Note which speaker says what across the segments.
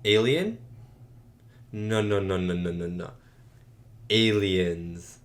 Speaker 1: Alien? No. Aliens.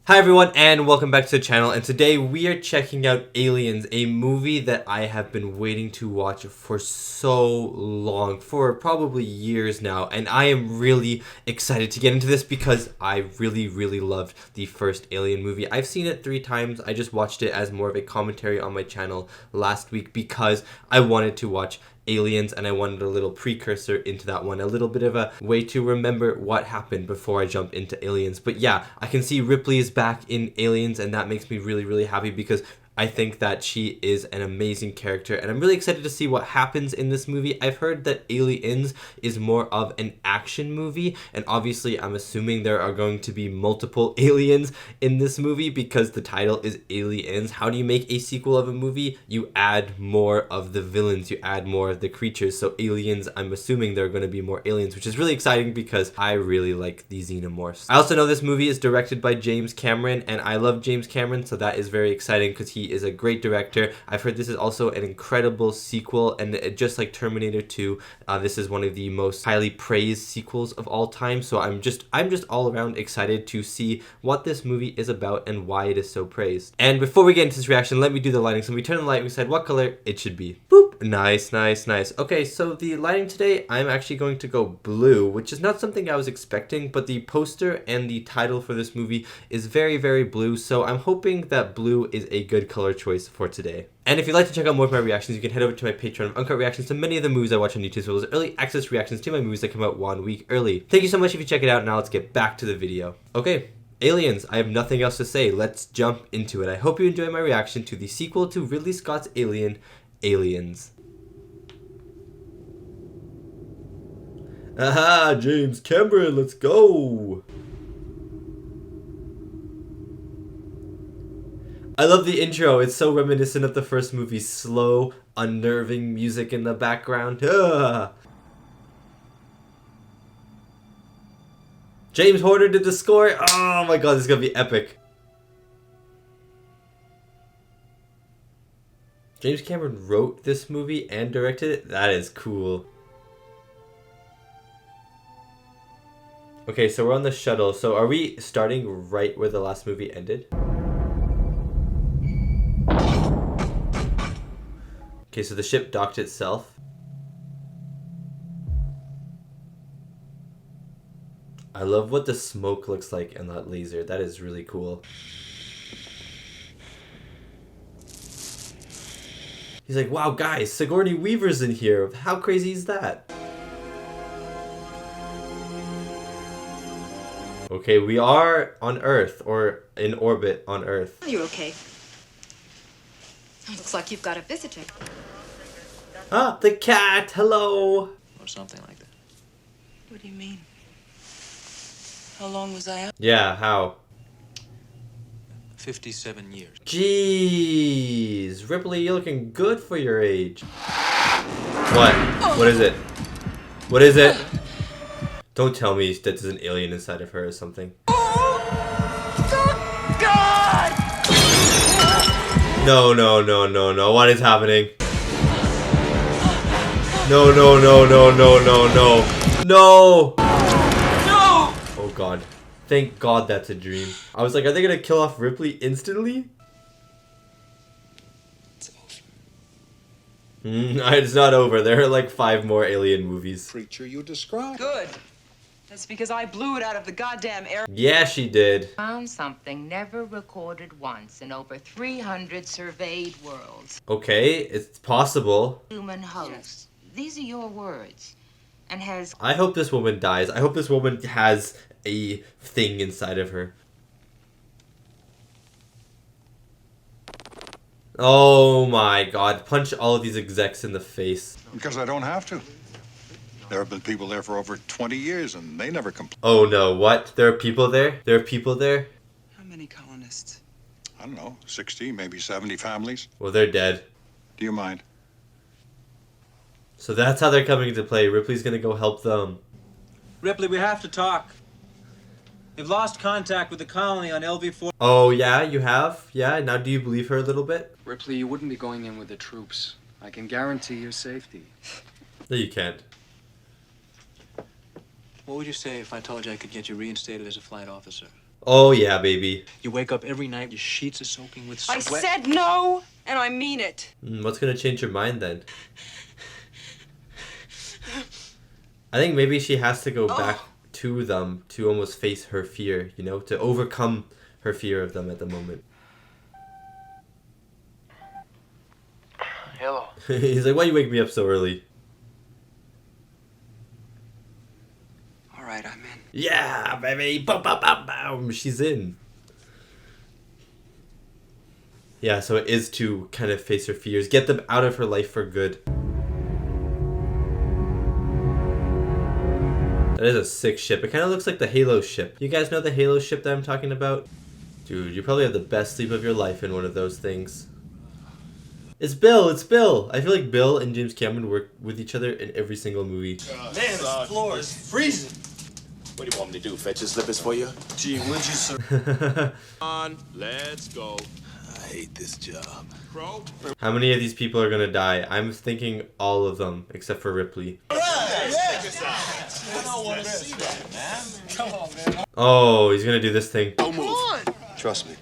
Speaker 1: Hi everyone and welcome back to the channel, and today we are checking out Aliens, a movie that I have been waiting to watch for so long, for probably years now, and I am really excited to get into this because I really loved the first Alien movie. I've seen it 3 times. I just watched it as more of a commentary on my channel last week because I wanted to watch Aliens and I wanted a little precursor into that one, a little bit of a way to remember what happened before I jump into Aliens. But yeah, I can see Ripley is back in Aliens and that makes me really happy because I think that she is an amazing character and I'm really excited to see what happens in this movie. I've heard that Aliens is more of an action movie, and obviously I'm assuming there are going to be multiple aliens in this movie because the title is Aliens. How do you make a sequel of a movie? You add more of the villains, you add more of the creatures. So Aliens, I'm assuming there are going to be more aliens, which is really exciting because I really like the xenomorphs. I also know this movie is directed by James Cameron and I love James Cameron, so that is very exciting because he is a great director. I've heard this is also an incredible sequel, and just like Terminator 2, this is one of the most highly praised sequels of all time. So I'm just all around excited to see what this movie is about and why it is so praised. And before we get into this reaction, let me do the lighting. So we turn the light, we said what color it should be. Boop. Nice. Okay, so the lighting today, I'm actually going to go blue, which is not something I was expecting, but the poster and the title for this movie is very blue, so I'm hoping that blue is a good color choice for today. And if you'd like to check out more of my reactions, you can head over to my Patreon of uncut reactions to many of the movies I watch on YouTube, as well as early access reactions to my movies that come out 1 week early. Thank you so much if you check it out. Now let's get back to the video. Okay, Aliens, I have nothing else to say. Let's jump into it. I hope you enjoy my reaction to the sequel to Ridley Scott's Alien, Aliens. Aha, James Cameron, let's go! I love the intro. It's so reminiscent of the first movie. Slow, unnerving music in the background. Ah. James Horner did the score. Oh my god, this is gonna be epic. James Cameron wrote this movie and directed it? That is cool. Okay, so we're on the shuttle. So are we starting right where the last movie ended? Okay, so the ship docked itself. I love what the smoke looks like in that laser. That is really cool. He's like, wow, guys, Sigourney Weaver's in here. How crazy is that? Okay, we are on Earth, or in orbit on Earth.
Speaker 2: You're okay. Looks like you've got a visitor.
Speaker 1: Ah, the cat! Hello!
Speaker 3: Or something like that.
Speaker 2: What do you mean? How long was I out?
Speaker 1: Yeah, how?
Speaker 3: 57 years.
Speaker 1: Jeez! Ripley, you're looking good for your age. What? What is it? What is it? Don't tell me that there's an alien inside of her or something.
Speaker 2: God!
Speaker 1: No. What is happening? No. No! Oh god. Thank god that's a dream. I was like, are they gonna kill off Ripley instantly?
Speaker 3: It's over.
Speaker 1: It's not over. There are like 5 more Alien movies.
Speaker 4: Creature you described.
Speaker 5: Good. That's because I blew it out of the goddamn air.
Speaker 1: Yeah, she did.
Speaker 6: Found something never recorded once in over 300 surveyed worlds.
Speaker 1: Okay, it's possible.
Speaker 6: Human host. These are your words. And has...
Speaker 1: I hope this woman dies. I hope this woman has a thing inside of her. Oh my god. Punch all of these execs in the face.
Speaker 4: Because I don't have to. There have been people there for over 20 years and they never complain.
Speaker 1: Oh no, what? There are people there? There are people there?
Speaker 5: How many colonists?
Speaker 4: I don't know, 60, maybe 70 families.
Speaker 1: Well, they're dead.
Speaker 4: Do you mind?
Speaker 1: So that's how they're coming into play. Ripley's gonna go help them.
Speaker 7: Ripley, we have to talk. We've lost contact with the colony on LV4.
Speaker 1: Oh yeah, you have? Yeah, now do you believe her a little bit?
Speaker 8: Ripley, you wouldn't be going in with the troops. I can guarantee your safety.
Speaker 1: No, you can't.
Speaker 3: What would you say if I told you I could get you reinstated as a flight officer?
Speaker 1: Oh yeah, baby.
Speaker 3: You wake up every night, your sheets are soaking with sweat.
Speaker 5: I said no, and I mean it.
Speaker 1: What's gonna change your mind then? I think maybe she has to go back to them to almost face her fear, you know, to overcome her fear of them at the moment.
Speaker 8: Hello.
Speaker 1: He's like, why you wake me up so early?
Speaker 3: All right, I'm in.
Speaker 1: Yeah, baby. Boom, boom, boom, boom. She's in. Yeah, so it is to kind of face her fears, get them out of her life for good. That is a sick ship. It kind of looks like the Halo ship. You guys know the Halo ship that I'm talking about? Dude, you probably have the best sleep of your life in one of those things. It's Bill, it's Bill! I feel like Bill and James Cameron work with each other in every single movie.
Speaker 9: Man, this floor is freezing.
Speaker 8: What do you want me to do? Fetch your slippers for you?
Speaker 9: Gee, would you, sir?
Speaker 8: On, let's go. I hate this job. Crow?
Speaker 1: How many of these people are gonna die? I'm thinking all of them, except for Ripley.
Speaker 9: I don't want to see that, man. Come on, man.
Speaker 1: Oh, he's gonna do this thing.
Speaker 8: Don't move. Trust me.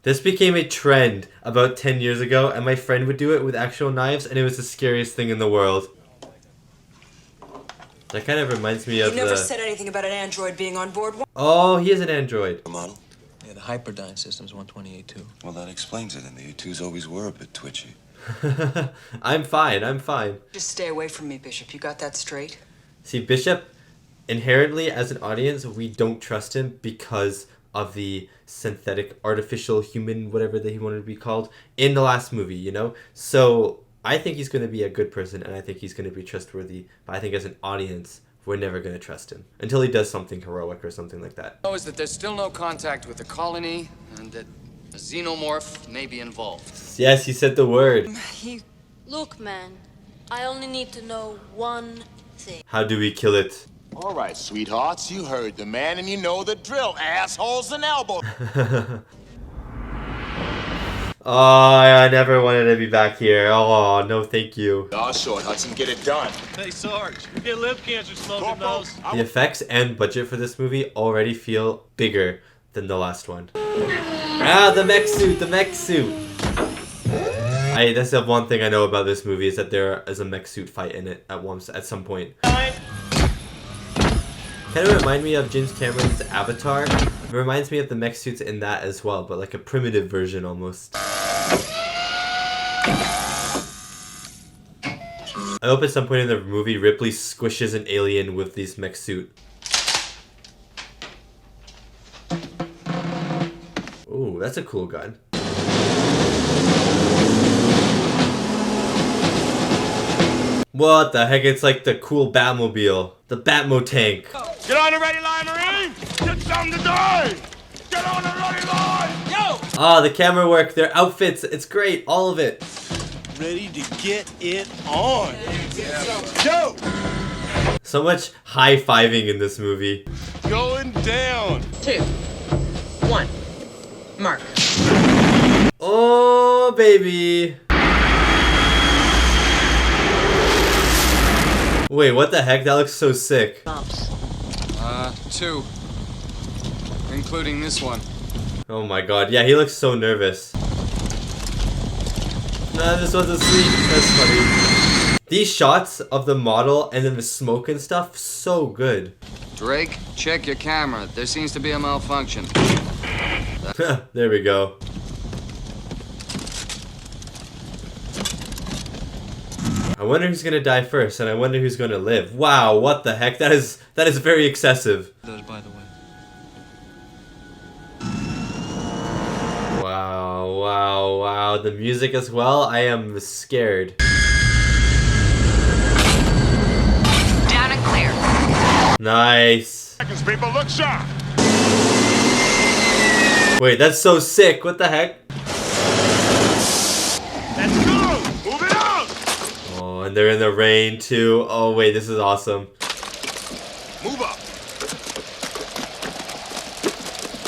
Speaker 1: This became a trend about 10 years ago, and my friend would do it with actual knives, and it was the scariest thing in the world. That kind of reminds me of
Speaker 2: You never said anything about an android being on board.
Speaker 1: Oh, he is an android.
Speaker 8: Model?
Speaker 3: Yeah, the Hyperdyne system's 128.2.
Speaker 8: Well, that explains it, and the U2s always were a bit twitchy.
Speaker 1: I'm fine, I'm fine.
Speaker 2: Just stay away from me, Bishop. You got that straight?
Speaker 1: See, Bishop, inherently as an audience, we don't trust him because of the synthetic, artificial human, whatever that he wanted to be called, in the last movie, you know? So I think he's going to be a good person, and I think he's going to be trustworthy, but I think as an audience, we're never going to trust him until he does something heroic or something like that.
Speaker 10: Is that there's still no contact with the colony, and that a xenomorph may be involved.
Speaker 1: Yes, he said the word.
Speaker 11: Look, man, I only need to know one thing.
Speaker 1: How do we kill it?
Speaker 8: All right, sweethearts, you heard the man, and you know the drill. Assholes and elbows.
Speaker 1: Oh, I never wanted to be back here. Oh, no thank you.
Speaker 8: Oh, short, Hudson, get it done.
Speaker 9: Hey, Sarge, you get lip cancer smoking those.
Speaker 1: The effects and budget for this movie already feel bigger than the last one. Ah, the mech suit, the mech suit. That's the one thing I know about this movie is that there is a mech suit fight in it at some point. Kind of remind me of James Cameron's Avatar. It reminds me of the mech suits in that as well, but like a primitive version almost. I hope at some point in the movie Ripley squishes an alien with this mech suit. Ooh, that's a cool gun. What the heck? It's like the cool Batmobile. The Batmo tank.
Speaker 8: Get on the ready line, Marine! Get something to die! Get on the ready line! Yo!
Speaker 1: Ah, the camera work, their outfits, it's great, all of it.
Speaker 9: Ready to get it on.
Speaker 8: Yo!
Speaker 1: So much high-fiving in this movie.
Speaker 8: Going down!
Speaker 2: 2, 1, mark.
Speaker 1: Oh, baby. Wait, what the heck? That looks so sick.
Speaker 10: 2. Including this one.
Speaker 1: Oh my god, yeah, he looks so nervous. Nah, this one's asleep. That's funny. These shots of the model and then the smoke and stuff, so good.
Speaker 10: Drake, check your camera. There seems to be a malfunction.
Speaker 1: There we go. I wonder who's gonna die first, and I wonder who's gonna live. Wow, what the heck? That is very excessive.
Speaker 3: Those, by the way.
Speaker 1: Wow, wow, wow. The music as well. I am scared.
Speaker 6: Down and clear.
Speaker 1: Nice.
Speaker 8: People, look sharp!
Speaker 1: Wait, that's so sick. What the heck?
Speaker 8: Let's go! Move it out!
Speaker 1: Oh, and they're in the rain too. Oh, wait, this is awesome.
Speaker 8: Move up!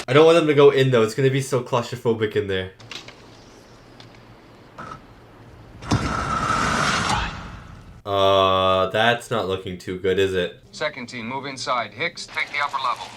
Speaker 1: I don't want them to go in though. It's gonna be so claustrophobic in there. that's not looking too good, is it?
Speaker 10: Second team, move inside. Hicks, take the upper level.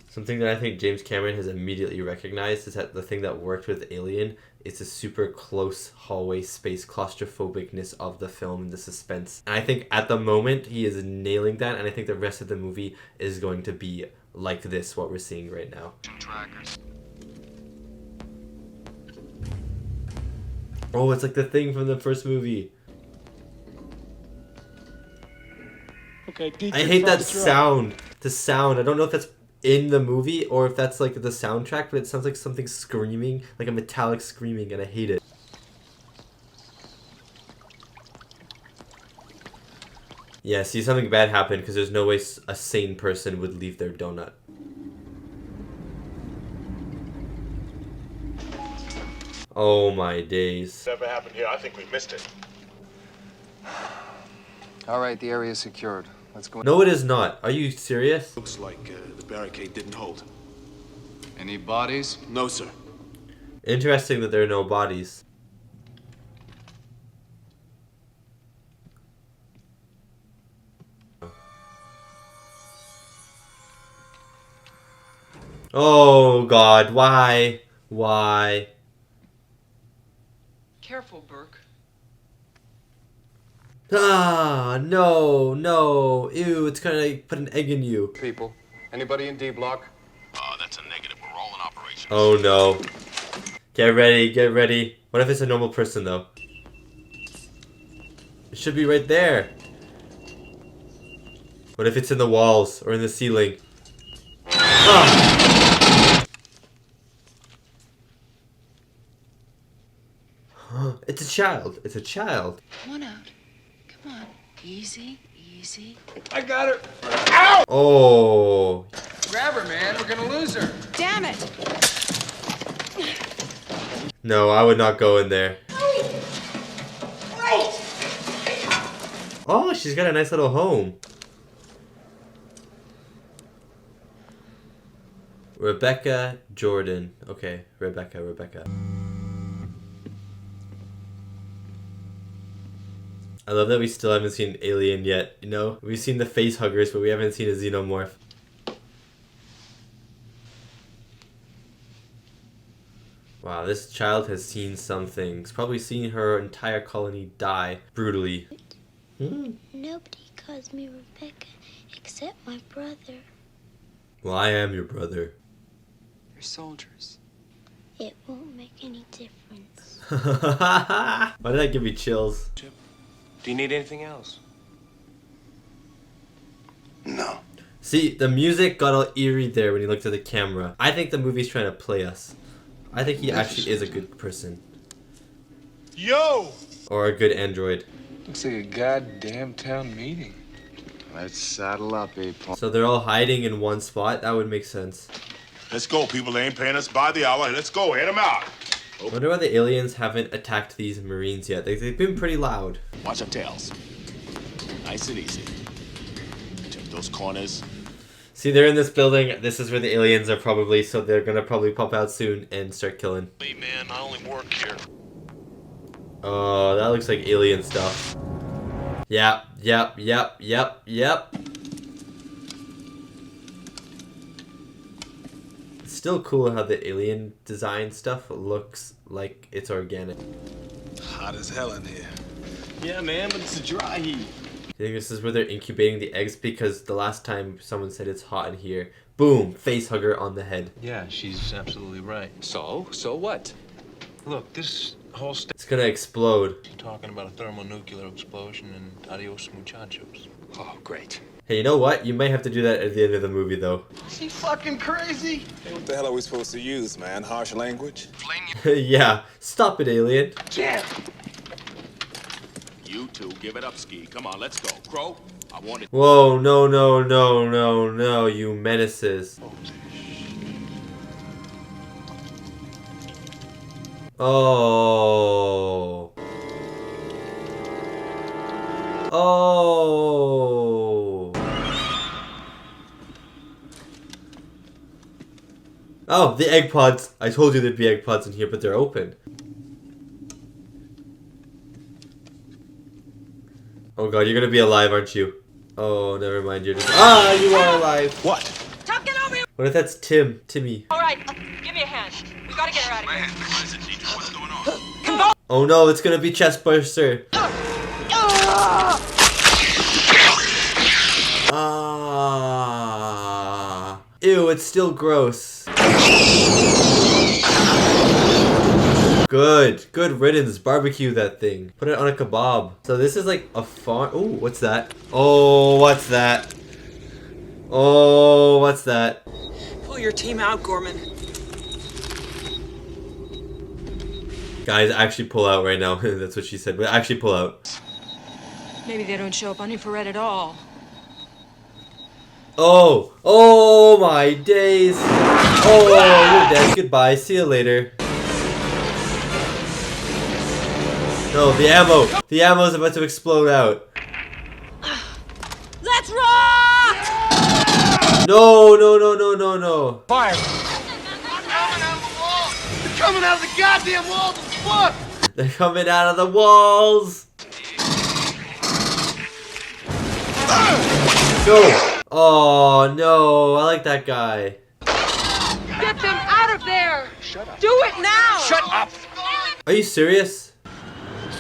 Speaker 1: Something that I think James Cameron has immediately recognized is that the thing that worked with Alien is the super close hallway space claustrophobicness of the film and the suspense. And I think at the moment he is nailing that, and I think the rest of the movie is going to be like this, what we're seeing right now. Oh, it's like the thing from the first movie.
Speaker 8: Okay,
Speaker 1: I hate that sound. The sound. I don't know if that's in the movie or if that's like the soundtrack, but it sounds like something screaming, like a metallic screaming, and I hate it. Yeah, see, something bad happened because there's no way a sane person would leave their donut. Oh my days.
Speaker 8: Whatever happened here, I think we missed it.
Speaker 10: All right, the area is secured. Let's go.
Speaker 1: No, it is not. Are you serious?
Speaker 8: Looks like the barricade didn't hold.
Speaker 10: Any bodies?
Speaker 8: No, sir.
Speaker 1: Interesting that there are no bodies. Oh God, why? Why?
Speaker 5: Careful, Burke.
Speaker 1: Ah, no, no. Ew, it's gonna like, put an egg in you.
Speaker 10: People. Anybody in D block?
Speaker 8: That's a negative. We're all in operation.
Speaker 1: Oh no. Get ready, get ready. What if it's a normal person though? It should be right there. What if it's in the walls or in the ceiling? Ah! It's a child. It's a child.
Speaker 2: Come on out. Come on. Easy, easy.
Speaker 8: I got her. Ow!
Speaker 1: Oh.
Speaker 10: Grab her, man. We're gonna lose her.
Speaker 5: Damn it!
Speaker 1: No, I would not go in there. Oh, she's got a nice little home. Rebecca Jordan. Okay, Rebecca. I love that we still haven't seen Alien yet, you know? We've seen the face huggers, but we haven't seen a xenomorph. Wow, this child has seen some things. Probably seen her entire colony die brutally.
Speaker 12: Nobody calls me Rebecca except my brother.
Speaker 1: Well, I am your brother.
Speaker 2: You're soldiers.
Speaker 12: It won't make any difference.
Speaker 1: Why did that give me chills?
Speaker 8: Do you need anything else? No.
Speaker 1: See, the music got all eerie there when he looked at the camera. I think the movie's trying to play us. I think he actually is a good person.
Speaker 8: Yo!
Speaker 1: Or a good android.
Speaker 13: Looks like a goddamn town meeting.
Speaker 9: Let's saddle up, people.
Speaker 1: So they're all hiding in one spot? That would make sense.
Speaker 8: Let's go, people. They ain't paying us by the hour. Let's go. Head them out.
Speaker 1: I wonder why the aliens haven't attacked these Marines yet. They've been pretty loud.
Speaker 8: Watch our tails. Nice and easy. Check those corners.
Speaker 1: See, they're in this building. This is where the aliens are probably, so they're gonna probably pop out soon and start killing.
Speaker 8: Hey, man, I only work here.
Speaker 1: Oh, that looks like alien stuff. Yep. It's still cool how the alien design stuff looks like it's organic.
Speaker 8: Hot as hell in here. Yeah, man, but it's a dry heat.
Speaker 1: I think this is where they're incubating the eggs because the last time someone said it's hot in here, boom, face hugger on the head.
Speaker 3: Yeah, she's absolutely right.
Speaker 10: So what?
Speaker 3: Look, this whole
Speaker 1: It's gonna explode.
Speaker 3: talking about a thermonuclear explosion and adios muchachos.
Speaker 10: Oh, great.
Speaker 1: Hey, you know what? You might have to do that at the end of the movie, though.
Speaker 8: Is he fucking crazy?
Speaker 9: Hey, what the hell are we supposed to use, man? Harsh language?
Speaker 1: Yeah, stop it, alien.
Speaker 8: Jam. You two, give it up, Ski. Come on, let's go. Crow, I want it.
Speaker 1: Whoa, no, you menaces. Oh. Oh. Oh, the egg pods. I told you there'd be egg pods in here, but they're open. Oh god, you're gonna be alive, aren't you? Oh, never mind. You're just you are alive.
Speaker 8: What?
Speaker 5: Tom, get over here!
Speaker 1: What if that's Timmy?
Speaker 5: All right, give me a hand. We gotta get her out of here.
Speaker 8: What is it, Teacher? What's going on?
Speaker 1: Oh no, it's gonna be Chestburster. Ew, it's still gross. Good riddance. Barbecue that thing. Put it on a kebab. So this is like a farm. Oh, what's that? Oh, what's that? Oh, what's that?
Speaker 5: Pull your team out, Gorman.
Speaker 1: Guys, actually pull out right now. That's what she said. But actually pull out.
Speaker 2: Maybe they don't show up on infrared at all.
Speaker 1: Oh my days. Oh, you're dead. Goodbye. See you later. No, the ammo. The ammo is about to explode out.
Speaker 2: Let's rock!
Speaker 1: No.
Speaker 8: Fire! They're coming out of the goddamn walls! Fuck!
Speaker 1: They're coming out of the walls. No. Oh no, I like that guy.
Speaker 5: Get them out of there!
Speaker 8: Shut up.
Speaker 5: Do it now!
Speaker 8: Shut up!
Speaker 1: Are you serious?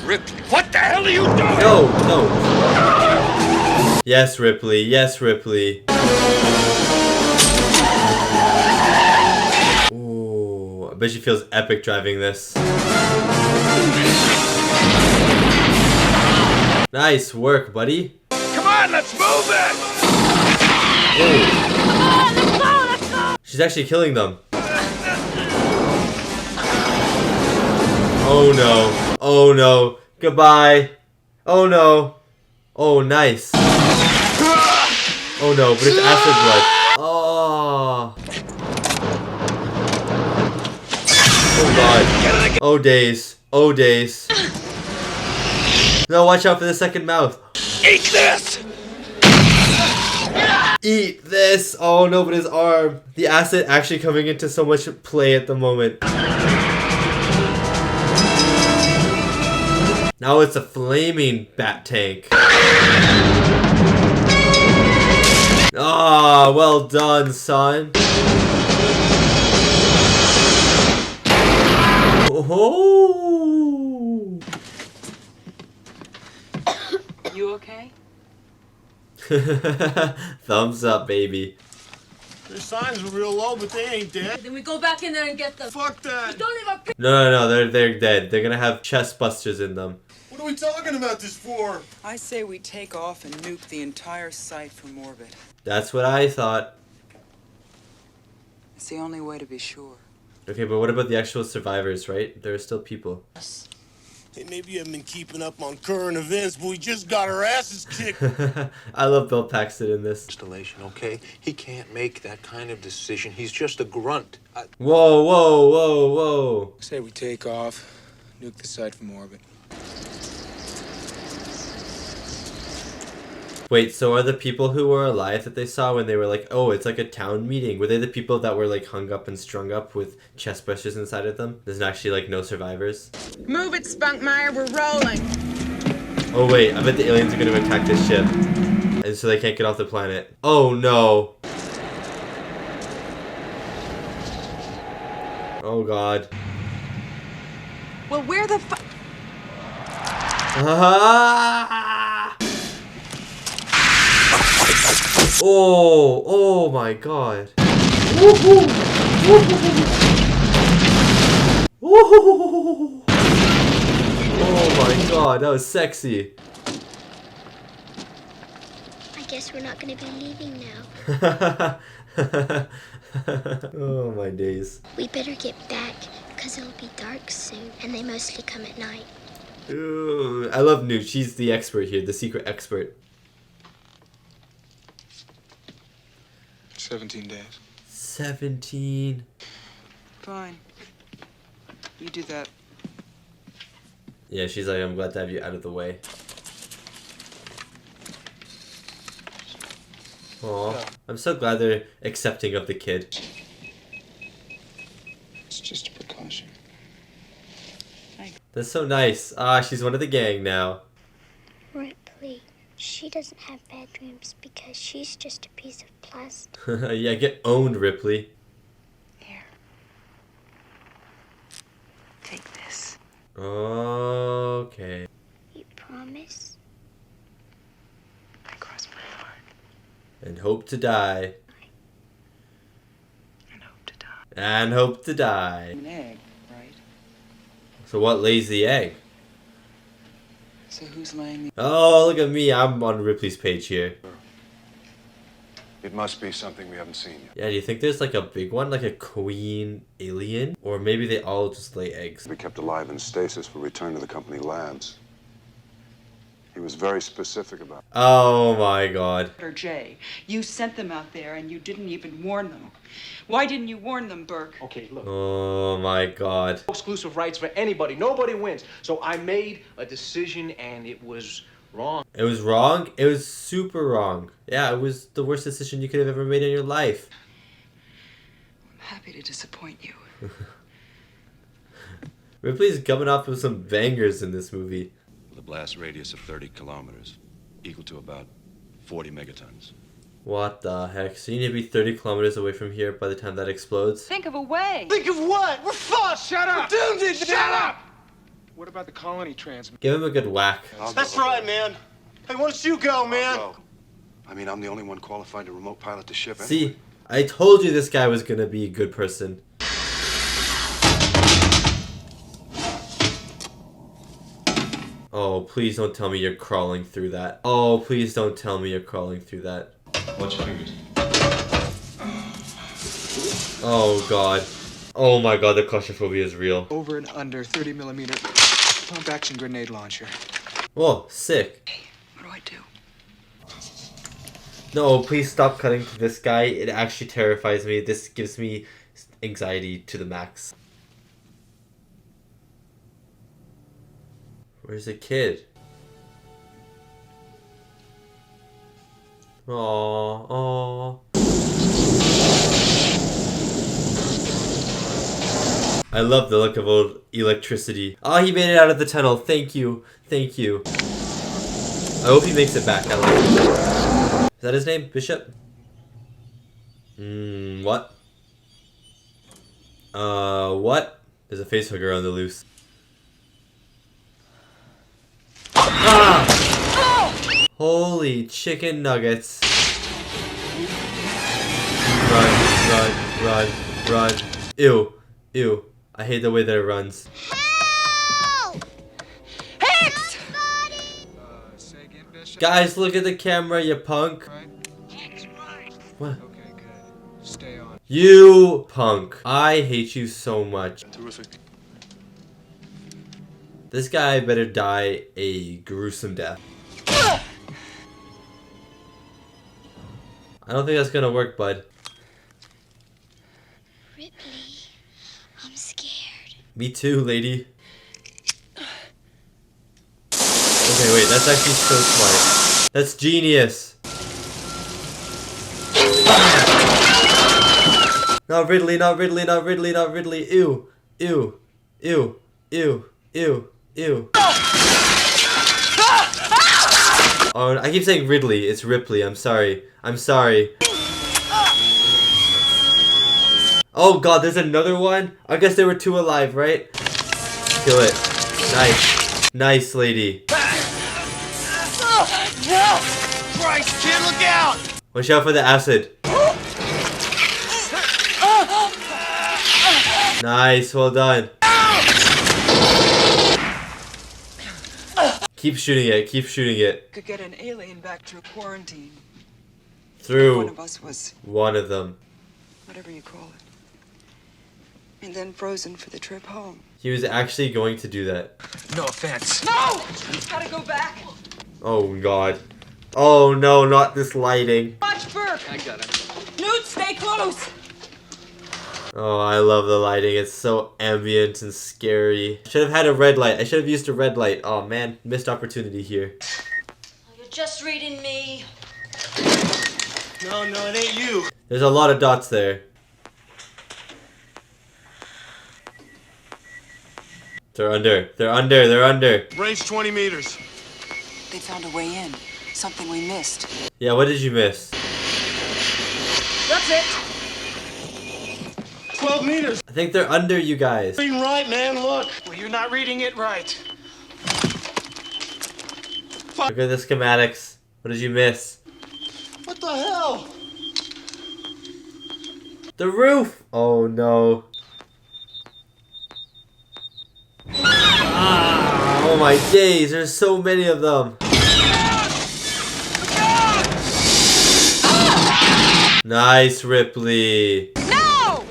Speaker 8: Ripley, what the hell are you doing?
Speaker 1: No. Yes, Ripley. Yes, Ripley. Ooh, I bet she feels epic driving this. Nice work, buddy.
Speaker 8: Come on, let's move it!
Speaker 1: Ooh. Let's go! She's actually killing them. Oh no. Goodbye. Oh no. Oh, nice. Oh no, but it's acid blood. Oh. Oh god. Oh days. Oh days. No, watch out for the second mouth.
Speaker 8: Eat this!
Speaker 1: Eat this! Oh no, but his arm. The acid actually coming into so much play at the moment. Now it's a flaming bat tank. Ah, well done, son. Oh.
Speaker 5: You okay?
Speaker 1: Thumbs up, baby.
Speaker 8: Their signs were real low, but they ain't dead.
Speaker 2: Then we go back in there and get them.
Speaker 8: Fuck that!
Speaker 2: Don't leave our
Speaker 1: No, they're dead. They're gonna have chest busters in them.
Speaker 8: What are we talking about this for?
Speaker 5: I say we take off and nuke the entire site from orbit.
Speaker 1: That's what I thought.
Speaker 5: It's the only way to be sure.
Speaker 1: Okay, but what about the actual survivors, right? There are still people.
Speaker 8: Hey, maybe you haven't been keeping up on current events, but we just got our asses kicked.
Speaker 1: I love Bill Paxton in this.
Speaker 3: Installation, okay? He can't make that kind of decision. He's just a grunt.
Speaker 1: Whoa.
Speaker 13: Say we take off, nuke the site from orbit.
Speaker 1: Wait, so are the people who were alive that they saw when they were like, oh, it's like a town meeting, were they the people that were like hung up and strung up with chest brushes inside of them? There's actually like no survivors?
Speaker 5: Move it, Spunkmeyer, we're rolling.
Speaker 1: Oh wait, I bet the aliens are gonna attack this ship. And so they can't get off the planet. Oh no. Oh god.
Speaker 5: Well, where the fu-
Speaker 1: Oh my god. Oh my god, that was sexy.
Speaker 12: I guess we're not going to be leaving now.
Speaker 1: Oh my days.
Speaker 12: We better get back, because it'll be dark soon, and they mostly come at night.
Speaker 1: Ooh, I love Newt. She's the expert here, the secret expert.
Speaker 13: 17 days.
Speaker 1: 17.
Speaker 5: Fine. You do that.
Speaker 1: Yeah, she's like, I'm glad to have you out of the way. Aw, I'm so glad they're accepting of the kid.
Speaker 13: It's just a precaution.
Speaker 1: That's so nice. Ah, she's one of the gang now.
Speaker 12: Ripley. She doesn't have bad dreams because she's just a piece of plastic.
Speaker 1: Yeah, get owned, Ripley.
Speaker 2: Here. Take this.
Speaker 1: Okay.
Speaker 12: You promise?
Speaker 2: I cross my heart.
Speaker 1: And hope to die.
Speaker 2: And hope to die.
Speaker 1: And hope to die.
Speaker 2: An egg, right?
Speaker 1: So what lays the egg?
Speaker 2: So who's laying the...
Speaker 1: Oh, look at me. I'm on Ripley's page here.
Speaker 4: It must be something we haven't seen yet.
Speaker 1: Yeah, do you think there's like a big one, like a queen alien? Or maybe they all just lay eggs?
Speaker 4: We kept alive in stasis for return to the company labs. He was very specific about it.
Speaker 1: Oh my god.
Speaker 5: Jay, you sent them out there and you didn't even warn them. Why didn't you warn them, Burke?
Speaker 14: Okay, look.
Speaker 1: Oh my god.
Speaker 14: Exclusive rights for anybody. Nobody wins. So I made a decision and it was wrong.
Speaker 1: It was wrong? It was super wrong. Yeah, it was the worst decision you could have ever made in your life.
Speaker 2: I'm happy to disappoint you.
Speaker 1: Ripley's coming off with some bangers in this movie.
Speaker 15: With a blast radius of 30 kilometers, equal to about 40 megatons.
Speaker 1: What the heck? So you need to be 30 kilometers away from here by the time that explodes?
Speaker 5: Think of a way.
Speaker 14: Think of what? We're fucked. Shut up.
Speaker 13: We're doomed.
Speaker 14: Shut up.
Speaker 13: What about the colony transmitter?
Speaker 1: Give him a good whack.
Speaker 14: That's right, man. Hey, why don't you go, man?
Speaker 4: Go. I mean, I'm the only one qualified to remote pilot the ship.
Speaker 1: See,
Speaker 4: Anyway.
Speaker 1: I told you this guy was gonna be a good person. Oh, please don't tell me you're crawling through that. Oh, please don't tell me you're crawling through that.
Speaker 15: Watch your fingers.
Speaker 1: Oh god. Oh my god, the claustrophobia is real.
Speaker 13: Over and under 30 millimeter pump action grenade launcher.
Speaker 1: Oh, sick.
Speaker 2: Hey, what do I do?
Speaker 1: No, please stop cutting to this guy. It actually terrifies me. This gives me anxiety to the max. Where's the kid? Aww. I love the look of old electricity. Oh, he made it out of the tunnel. Thank you. Thank you. I hope he makes it back. I like it. Is that his name? Bishop? What? What? There's a face hugger on the loose. Ah! Holy chicken nuggets. Run. Ew. Ew. I hate the way that it runs.
Speaker 12: Help!
Speaker 5: Hicks!
Speaker 13: Say again, Bishop.
Speaker 1: Guys, look at the camera, you punk.
Speaker 13: Right?
Speaker 1: What?
Speaker 13: Okay, good. Stay on.
Speaker 1: You punk. I hate you so much.
Speaker 4: Terrific.
Speaker 1: This guy better die a gruesome death. I don't think that's gonna work, bud.
Speaker 12: Ripley, I'm scared.
Speaker 1: Me too, lady. Okay, wait, that's actually so smart. That's genius. Not Ridley, not Ridley, not Ridley, not Ridley. Ew, ew, ew, ew, ew, ew. Oh, I keep saying Ridley. It's Ripley. I'm sorry. I'm sorry. Oh god, there's another one? I guess there were two alive, right? Kill it. Nice. Nice, lady.
Speaker 14: Christ, kid, look out!
Speaker 1: Watch out for the acid. Nice, well done. Keep shooting it, keep shooting it.
Speaker 2: Could get an alien back through quarantine.
Speaker 1: Through
Speaker 2: One of us was,
Speaker 1: one of them.
Speaker 2: whatever you call it. And then frozen for the trip home.
Speaker 1: He was actually going to do that.
Speaker 13: No offense.
Speaker 5: No! Gotta go back.
Speaker 1: Oh god. Oh no, not this lighting.
Speaker 5: Watch Burke.
Speaker 14: I got him.
Speaker 5: Newt, stay close.
Speaker 1: Oh, I love the lighting. It's so ambient and scary. Should have had a red light. I should have used a red light. Oh man, missed opportunity here.
Speaker 11: You're just reading me.
Speaker 14: No, it ain't you.
Speaker 1: There's a lot of dots there. They're under. They're under. They're under.
Speaker 8: Range 20 meters.
Speaker 2: They found a way in. something we missed.
Speaker 1: Yeah, what did you miss?
Speaker 8: That's it. 12 meters.
Speaker 1: I think they're under you guys.
Speaker 8: Reading right, man. Look. Well, you're not reading it right.
Speaker 1: Look at the schematics. What did you miss?
Speaker 8: What the hell?
Speaker 1: The roof! Oh no. Ah, oh my days, there's so many of them. Nice, Ripley.
Speaker 8: No!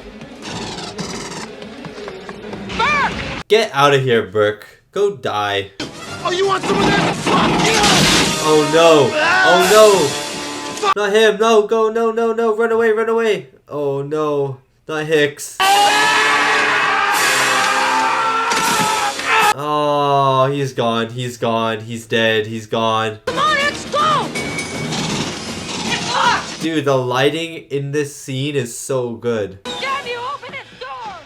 Speaker 8: Burke!
Speaker 1: Get out of here, Burke. Go die.
Speaker 8: Oh, you want some of that? Fuck you!
Speaker 1: Oh no. Oh no. Not him. No, go. No, no, no. Run away, run away. Oh no. Not Hicks. Oh, he's gone. He's gone. He's dead. He's gone.
Speaker 8: Come on, let's go! It's locked!
Speaker 1: Dude, the lighting in this scene is so good.
Speaker 8: Damn you, open this door!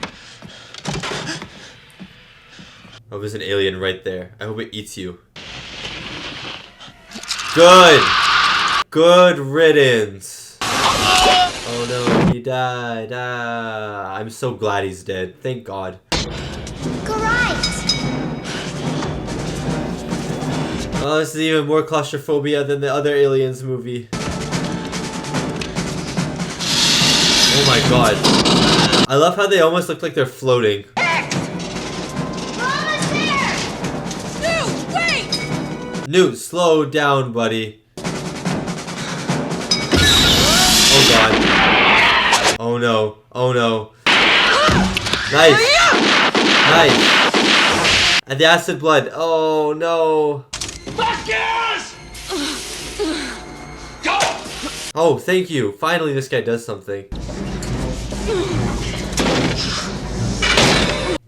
Speaker 1: Oh, there's an alien right there. I hope it eats you. Good! Good riddance. Oh no, he died. Ah, I'm so glad he's dead. Thank God. Oh, this is even more claustrophobia than the other Aliens movie. Oh my God. I love how they almost look like they're floating. Newt, slow down, buddy. Oh God. Oh no. Oh no. Nice. Nice. And the acid blood. Oh no.
Speaker 8: Go!
Speaker 1: Oh, thank you. Finally, this guy does something.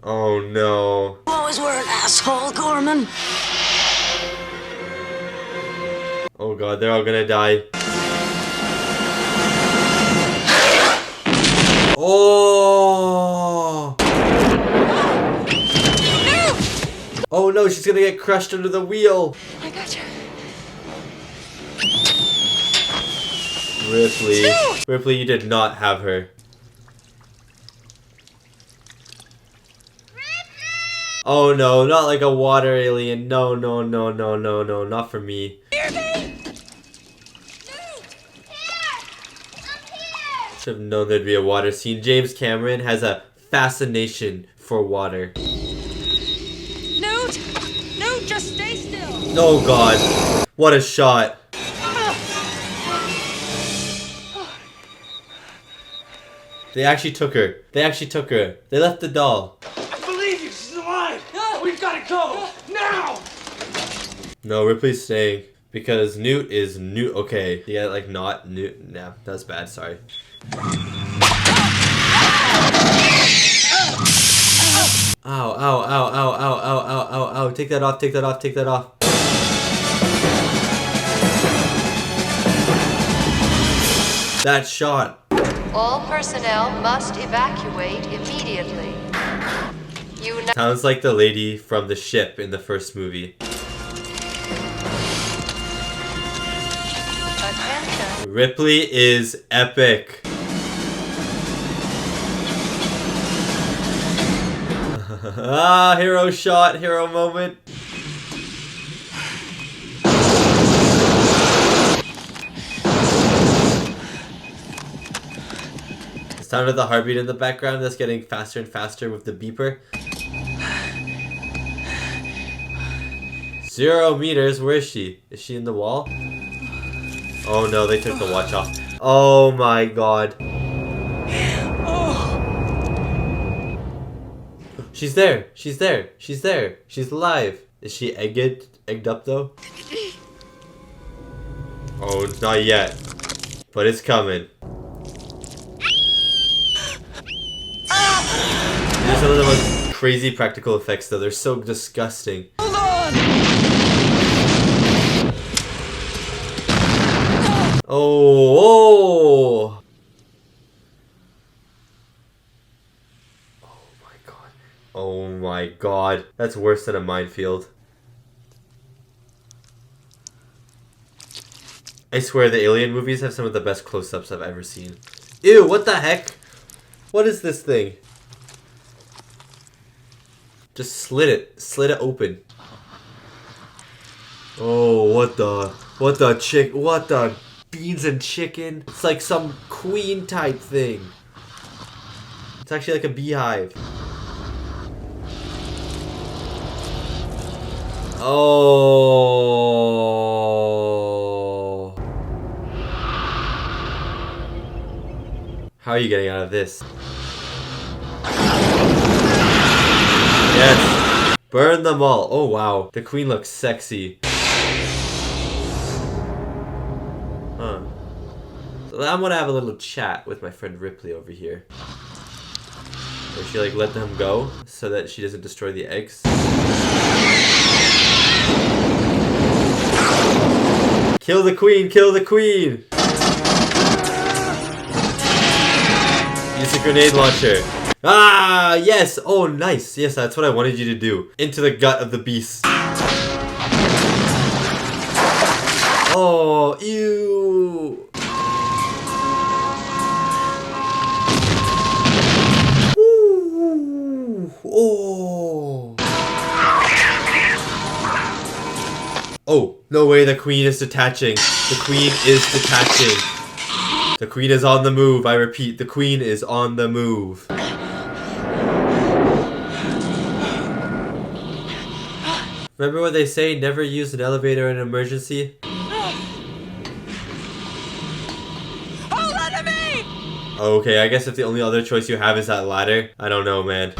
Speaker 1: Oh no.
Speaker 11: Always were an asshole, Gorman.
Speaker 1: Oh God, they're all gonna die. Oh! Oh no, she's gonna get crushed under the wheel.
Speaker 8: I got you.
Speaker 1: Ripley. Ripley, you did not have her. Oh no, not like a water alien. No, no, no, no, no, no, not for me. Should have known there'd be a water scene. James Cameron has a fascination for water.
Speaker 8: Newt! Newt, just stay still!
Speaker 1: Oh God, what a shot. They actually took her. They actually took her. They left the doll.
Speaker 8: I believe you, she's alive! We've got to go! Now!
Speaker 1: No, Ripley's staying. Because Newt is Newt. Okay. Yeah, like not Newt. Nah, that's bad. Sorry. Ow, ow, ow, ow, ow, ow, ow, ow, ow. Take that off, take that off, take that off. That shot.
Speaker 16: All personnel must evacuate immediately.
Speaker 1: Sounds like the lady from the ship in the first movie.
Speaker 16: Attention.
Speaker 1: Ripley is epic. Ah, hero shot, hero moment. The sound of the heartbeat in the background that's getting faster and faster with the beeper. 0 meters, where is she? Is she in the wall? Oh no, they took the watch off. Oh my God. She's there, she's there, she's there, she's alive. Is she egged up though? Oh, not yet. But it's coming. These are some of the most crazy practical effects though. They're so disgusting.
Speaker 8: Hold on!
Speaker 1: Oh, oh! Oh my God. That's worse than a minefield. I swear the Alien movies have some of the best close-ups I've ever seen. Ew, what the heck? What is this thing? Just slit it open. Oh, what the beans and chicken? It's like some queen type thing. It's actually like a beehive. Oh. How are you getting out of this? Yes. Burn them all. Oh, wow. The queen looks sexy. Huh. So I'm gonna have a little chat with my friend Ripley over here. Or she like let them go so that she doesn't destroy the eggs. Kill the queen! Kill the queen! Use a grenade launcher. Ah, yes! Oh, nice. Yes, that's what I wanted you to do. Into the gut of the beast. Oh, ew. Ooh, oh. Oh, no way the queen is detaching. The queen is detaching. The queen is on the move. I repeat, the queen is on the move. Remember what they say, never use an elevator in an emergency?
Speaker 2: Hold on to me!
Speaker 1: Okay, I guess if the only other choice you have is that ladder, I don't know, man.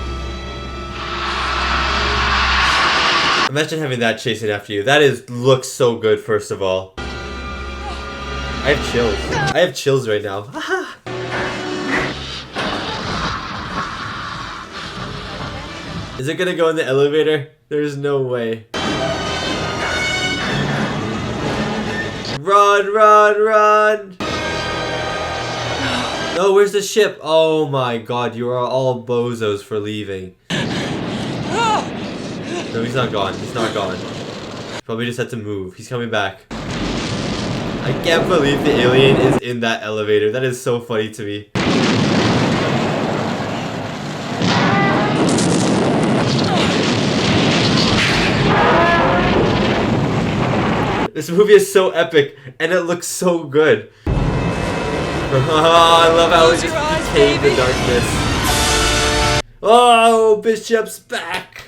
Speaker 1: Imagine having that chasing after you. That looks so good, first of all. I have chills. I have chills right now. Is it gonna go in the elevator? There's no way. Run, run, run! No, where's the ship? Oh my god, you are all bozos for leaving. No, he's not gone. He's not gone. Probably just had to move. He's coming back. I can't believe the alien is in that elevator. That is so funny to me. This movie is so epic, and it looks so good. I love how it just became the darkness. Oh, Bishop's back!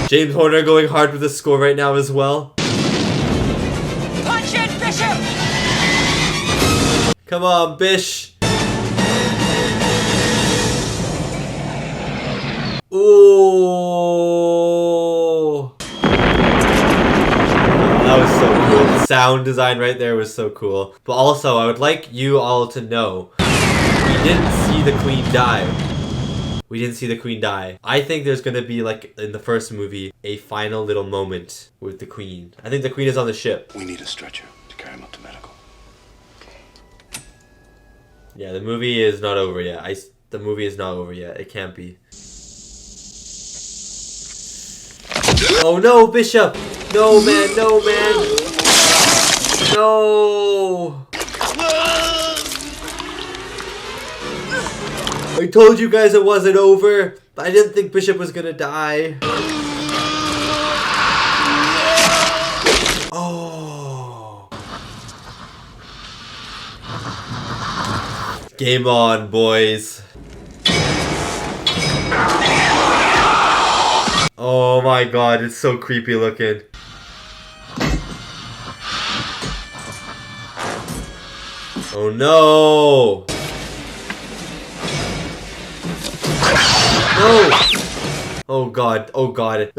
Speaker 1: James Horner going hard with the score right now as well.
Speaker 2: Punch it, Bishop!
Speaker 1: Come on, Bish! Ooh! That was so cool. The sound design right there was so cool. But also, I would like you all to know, we didn't see the queen die. We didn't see the queen die. I think there's gonna be, like in the first movie, a final little moment with the queen. I think the queen is on the ship.
Speaker 4: We need a stretcher to carry him up to medical.
Speaker 1: Yeah, the movie is not over yet. The movie is not over yet. It can't be. Oh no, Bishop! No, man, no, man! No! I told you guys it wasn't over, but I didn't think Bishop was gonna die. Oh. Game on, boys. Oh my god, it's so creepy looking. Oh no! No! Oh god, oh god.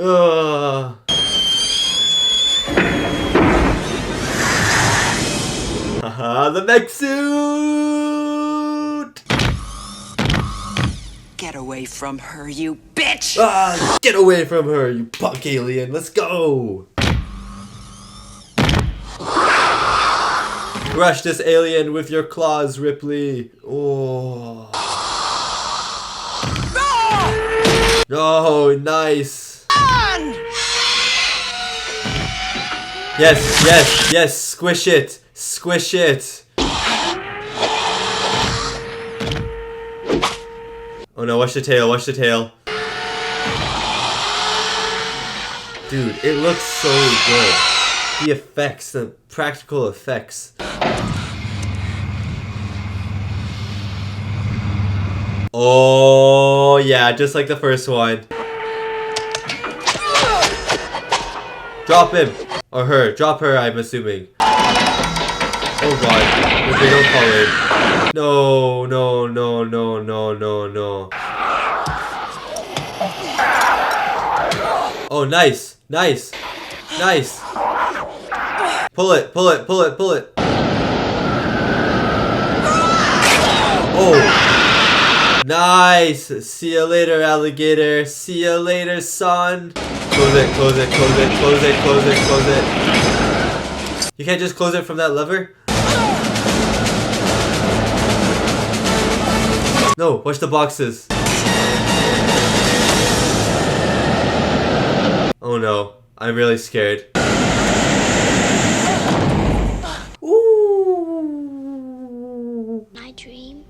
Speaker 1: Haha, the mech suit!
Speaker 2: Get away from her, you bitch!
Speaker 1: Ah, get away from her, you punk alien. Let's go! Crush this alien with your claws, Ripley. Oh. Oh, nice. Yes, yes, yes, squish it. Squish it. Oh no, watch the tail, watch the tail. Dude, it looks so good. The effects, the practical effects. Oh, yeah, just like the first one. Drop him. Or her. Drop her, I'm assuming. Oh god. If they don't fall in. No, no, no, no, no, no, no. Oh, nice. Nice. Nice. Pull it, pull it, pull it, pull it. Oh. Nice. See you later, alligator. See you later, son. Close it, close it, close it, close it, close it, close it. You can't just close it from that lever? No, watch the boxes. Oh no, I'm really scared. Ooh.
Speaker 12: My dream.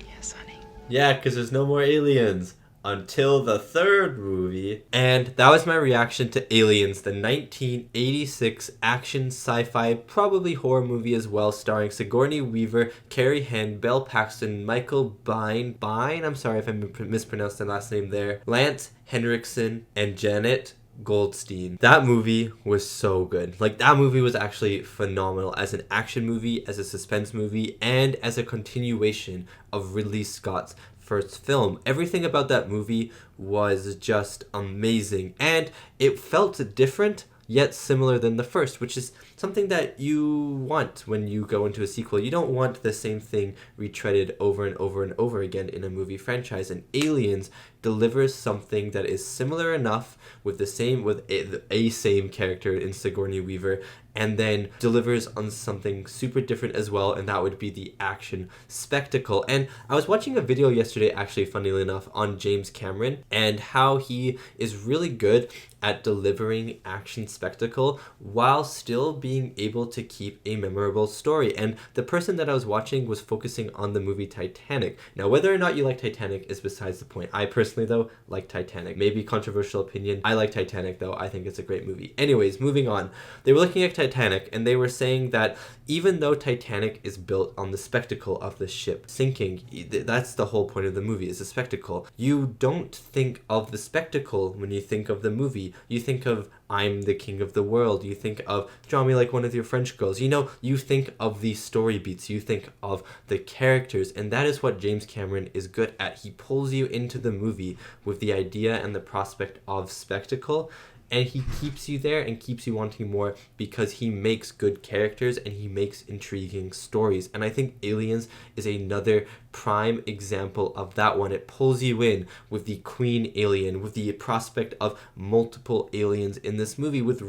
Speaker 2: Yes, honey.
Speaker 1: Yeah, because there's no more aliens. Until the third movie. And that was my reaction to Aliens, the 1986 action sci-fi, probably horror movie as well, starring Sigourney Weaver, Carrie, Henn, Paxton, Michael Biehn, I'm sorry if I mispronounced the last name there, Lance Henriksen, and Jenette Goldstein. That movie was so good. Like, that movie was actually phenomenal as an action movie, as a suspense movie, and as a continuation of Ridley Scott's first film. Everything about that movie was just amazing, and it felt different yet similar than the first, which is something that you want when you go into a sequel. You don't want the same thing retreaded over and over and over again in a movie franchise, and Aliens delivers something that is similar enough with a same character in Sigourney Weaver, and then delivers on something super different as well, and that would be the action spectacle. And I was watching a video yesterday, actually, funnily enough, on James Cameron, and how he is really good at delivering action spectacle while still being able to keep a memorable story. And the person that I was watching was focusing on the movie Titanic. Now, whether or not you like Titanic is besides the point. I personally, though, like Titanic. Maybe controversial opinion. I like Titanic, though. I think it's a great movie. Anyways, moving on. They were looking at Titanic, and they were saying that even though Titanic is built on the spectacle of the ship sinking, that's the whole point of the movie, is a spectacle. You don't think of the spectacle when you think of the movie. You think of I'm the king of the world. You think of draw me like one of your French girls. You know, you think of the story beats. You think of the characters. And that is what James Cameron is good at. He pulls you into the movie with the idea and the prospect of spectacle. And he keeps you there and keeps you wanting more because he makes good characters and he makes intriguing stories. And I think Aliens is another prime example of that one. It pulls you in with the queen alien, with the prospect of multiple aliens in this movie, with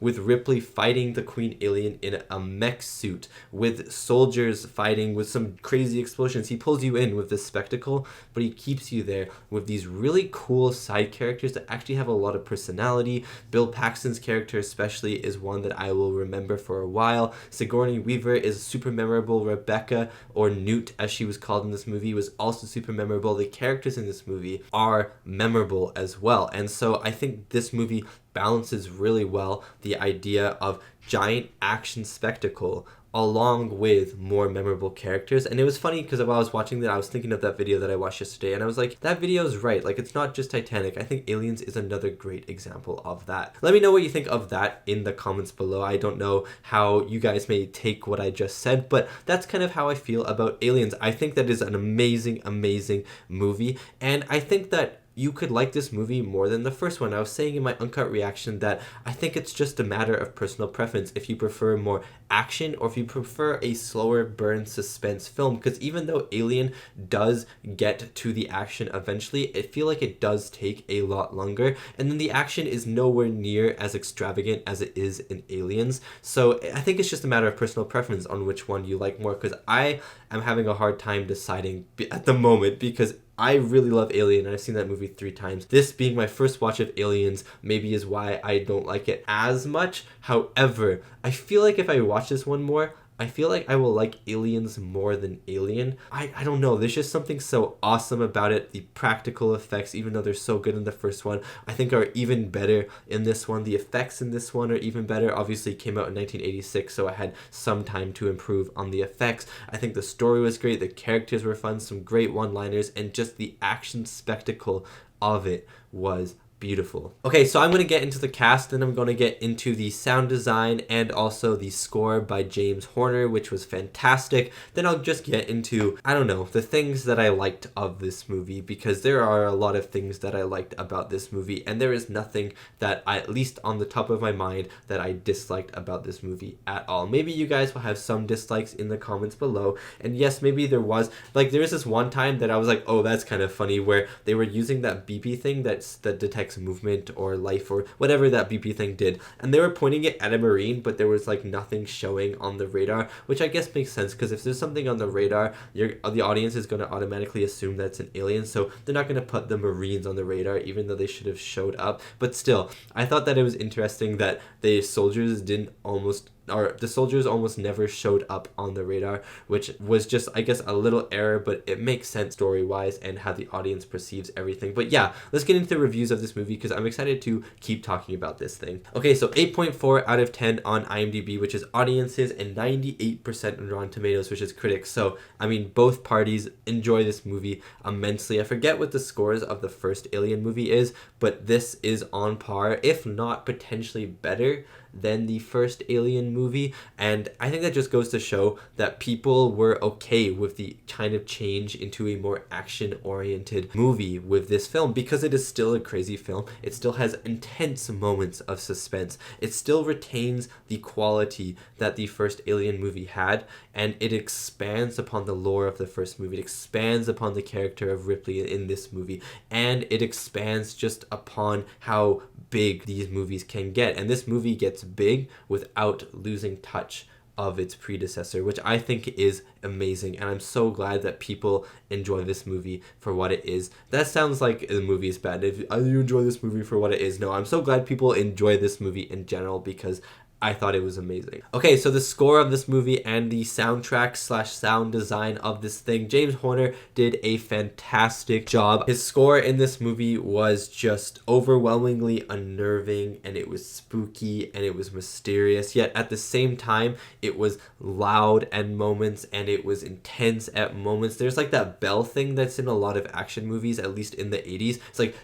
Speaker 1: Ripley fighting the queen alien in a mech suit, with soldiers fighting with some crazy explosions. He pulls you in with this spectacle, but he keeps you there with these really cool side characters that actually have a lot of personality. Bill Paxton's character especially is one that I will remember for a while. Sigourney Weaver is super memorable. Rebecca, or Newt as she was called in this movie, was also super memorable. The characters in this movie are memorable as well. And so I think this movie balances really well the idea of giant action spectacle along with more memorable characters. And it was funny because while I was watching that, I was thinking of that video that I watched yesterday, and I was like, that video is right. Like, it's not just Titanic. I think Aliens is another great example of that. Let me know what you think of that in the comments below. I don't know how you guys may take what I just said, but that's kind of how I feel about Aliens. I think that is an amazing, amazing movie, and I think that you could like this movie more than the first one. I was saying in my uncut reaction that I think it's just a matter of personal preference if you prefer more action or if you prefer a slower burn suspense film, because even though Alien does get to the action eventually, I feel like it does take a lot longer, and then the action is nowhere near as extravagant as it is in Aliens. So I think it's just a matter of personal preference on which one you like more, because I am having a hard time deciding at the moment, because I really love Alien, and I've seen that movie 3 times. This being my first watch of Aliens maybe is why I don't like it as much. However, I feel like if I watch this one more, I feel like I will like Aliens more than Alien. I don't know. There's just something so awesome about it. The practical effects, even though they're so good in the first one, I think are even better in this one. The effects in this one are even better. Obviously, it came out in 1986, so I had some time to improve on the effects. I think the story was great. The characters were fun. Some great one-liners. And just the action spectacle of it was beautiful. Okay, so I'm going to get into the cast, and I'm going to get into the sound design and also the score by James Horner, which was fantastic. Then I'll just get into, I don't know, the things that I liked of this movie, because there are a lot of things that I liked about this movie, and there is nothing that I, at least on the top of my mind, that I disliked about this movie at all. Maybe you guys will have some dislikes in the comments below, and yes, maybe there was, like, there was this one time that I was like, oh, that's kind of funny, where they were using that beepy thing that detects movement or life or whatever that beepy thing did, and they were pointing it at a marine, but there was like nothing showing on the radar, which I guess makes sense, because if there's something on the radar, the audience is going to automatically assume that it's an alien, so they're not going to put the marines on the radar, even though they should have showed up. But still, I thought that it was interesting that the soldiers almost never showed up on the radar, which was just, I guess, a little error, but it makes sense story-wise and how the audience perceives everything. But yeah, let's get into the reviews of this movie, because I'm excited to keep talking about this thing. Okay, so 8.4 out of 10 on IMDb, which is audiences, and 98% on Rotten Tomatoes, which is critics. So, I mean, both parties enjoy this movie immensely. I forget what the scores of the first Alien movie is, but this is on par, if not potentially better than the first Alien movie, and I think that just goes to show that people were okay with the kind of change into a more action-oriented movie with this film, because it is still a crazy film. It still has intense moments of suspense. It still retains the quality that the first Alien movie had, and it expands upon the lore of the first movie. It expands upon the character of Ripley in this movie, and it expands just upon how big these movies can get, and this movie gets big without losing touch of its predecessor, which I think is amazing, and I'm so glad that people enjoy this movie for what it is. That sounds like the movie is bad. If you enjoy this movie for what it is, no, I'm so glad people enjoy this movie in general, because I thought it was amazing. Okay, so the score of this movie and the soundtrack / sound design of this thing, James Horner did a fantastic job. His score in this movie was just overwhelmingly unnerving, and it was spooky, and it was mysterious, yet at the same time, it was loud at moments, and it was intense at moments. There's like that bell thing that's in a lot of action movies, at least in the 80s. It's like,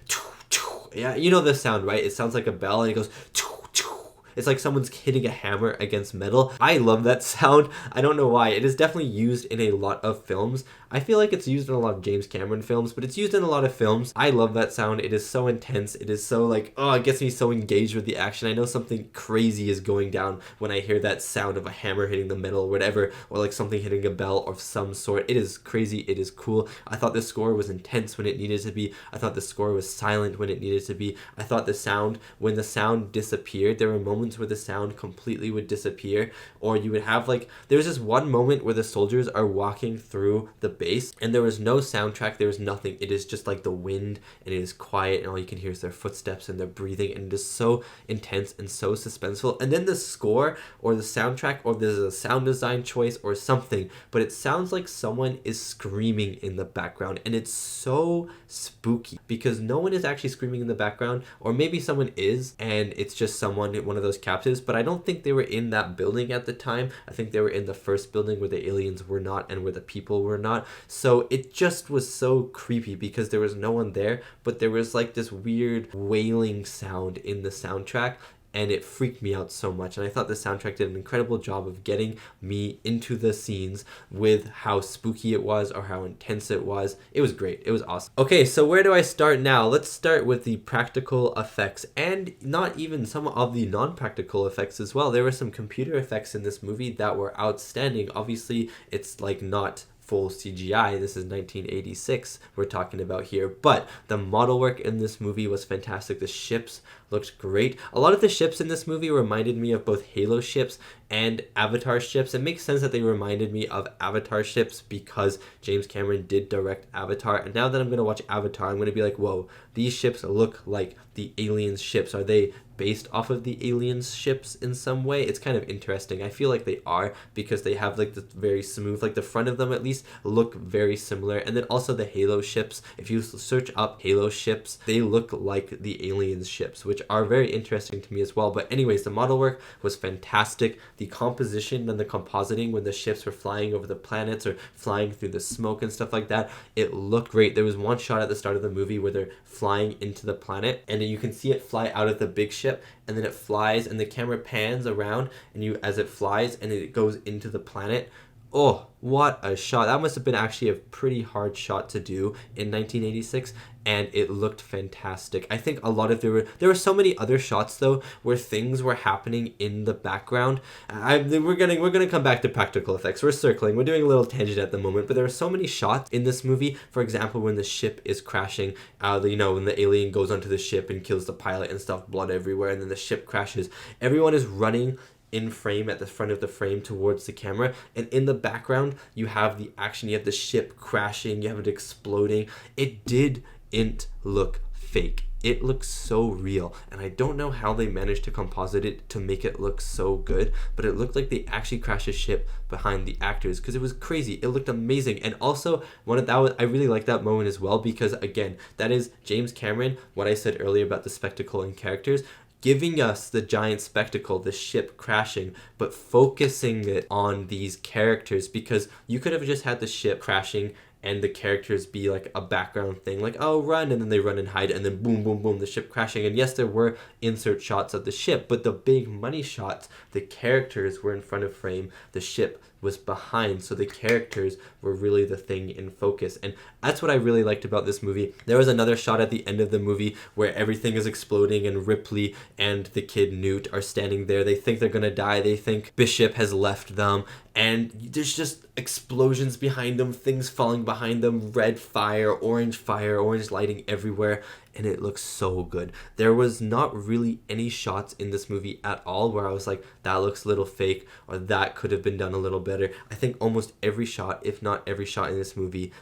Speaker 1: yeah, you know the sound, right? It sounds like a bell, and it goes, it's like someone's hitting a hammer against metal. I love that sound. I don't know why. It is definitely used in a lot of films. I feel like it's used in a lot of James Cameron films, but it's used in a lot of films. I love that sound. It is so intense. It is so like, oh, it gets me so engaged with the action. I know something crazy is going down when I hear that sound of a hammer hitting the metal or whatever, or like something hitting a bell of some sort. It is crazy. It is cool. I thought the score was intense when it needed to be. I thought the score was silent when it needed to be. I thought the sound, when the sound disappeared, there were moments where the sound completely would disappear, or you would have like, there's this one moment where the soldiers are walking through the base, and there was no soundtrack, there was nothing. It is just like the wind, and it is quiet, and all you can hear is their footsteps and their breathing, and it is so intense and so suspenseful. And then the score or the soundtrack, or there's a sound design choice or something, but it sounds like someone is screaming in the background, and it's so spooky because no one is actually screaming in the background, or maybe someone is, and it's just someone, one of those captives, but I don't think they were in that building at the time. I think they were in the first building where the aliens were not and where the people were not. So it just was so creepy because there was no one there, but there was like this weird wailing sound in the soundtrack, and it freaked me out so much. And I thought the soundtrack did an incredible job of getting me into the scenes with how spooky it was or how intense it was. It was great. It was awesome. Okay, so where do I start now? Let's start with the practical effects, and not even some of the non-practical effects as well. There were some computer effects in this movie that were outstanding. Obviously, it's like not full CGI. This is 1986 we're talking about here, but the model work in this movie was fantastic. The ships looked great. A lot of the ships in this movie reminded me of both Halo ships and Avatar ships. It makes sense that they reminded me of Avatar ships because James Cameron did direct Avatar. And now that I'm going to watch Avatar, I'm going to be like, whoa, these ships look like the Aliens ships. Are they based off of the Aliens ships in some way? It's kind of interesting. I feel like they are, because they have like this very smooth, like the front of them at least look very similar. And then also the Halo ships, if you search up Halo ships, they look like the Aliens ships, which are very interesting to me as well. But anyways, the model work was fantastic. The composition and the compositing when the ships were flying over the planets or flying through the smoke and stuff like that, it looked great. There was one shot at the start of the movie where they're flying into the planet and you can see it fly out of the big ship, and then it flies and the camera pans around and you as it flies and it goes into the planet. Oh, what a shot. That must have been actually a pretty hard shot to do in 1986, and it looked fantastic. I think a lot of there were so many other shots though where things were happening in the background. We're gonna come back to practical effects. We're circling. We're doing a little tangent at the moment, but there are so many shots in this movie. For example, when the ship is crashing, when the alien goes onto the ship and kills the pilot and stuff, blood everywhere, and then the ship crashes. Everyone is running in frame at the front of the frame towards the camera, and in the background you have the action. You have the ship crashing, you have it exploding. It didn't look fake. It looks so real, and I don't know how they managed to composite it to make it look so good, but it looked like they actually crashed a ship behind the actors, because it was crazy. It looked amazing. And also I really like that moment as well, because again, that is James Cameron, what I said earlier about the spectacle and characters, giving us the giant spectacle, the ship crashing, but focusing it on these characters, because you could have just had the ship crashing and the characters be like a background thing, like, oh, run, and then they run and hide, and then boom, boom, boom, the ship crashing. And yes, there were insert shots of the ship, but the big money shots, the characters were in front of frame, the ship was behind, so the characters were really the thing in focus. And that's what I really liked about this movie. There was another shot at the end of the movie where everything is exploding and Ripley and the kid Newt are standing there. They think they're gonna die. They think Bishop has left them, and there's just explosions behind them, things falling behind them, red fire, orange lighting everywhere, and it looks so good. There was not really any shots in this movie at all where I was like, that looks a little fake, or that could have been done a little better. I think almost every shot, if not every shot in this movie,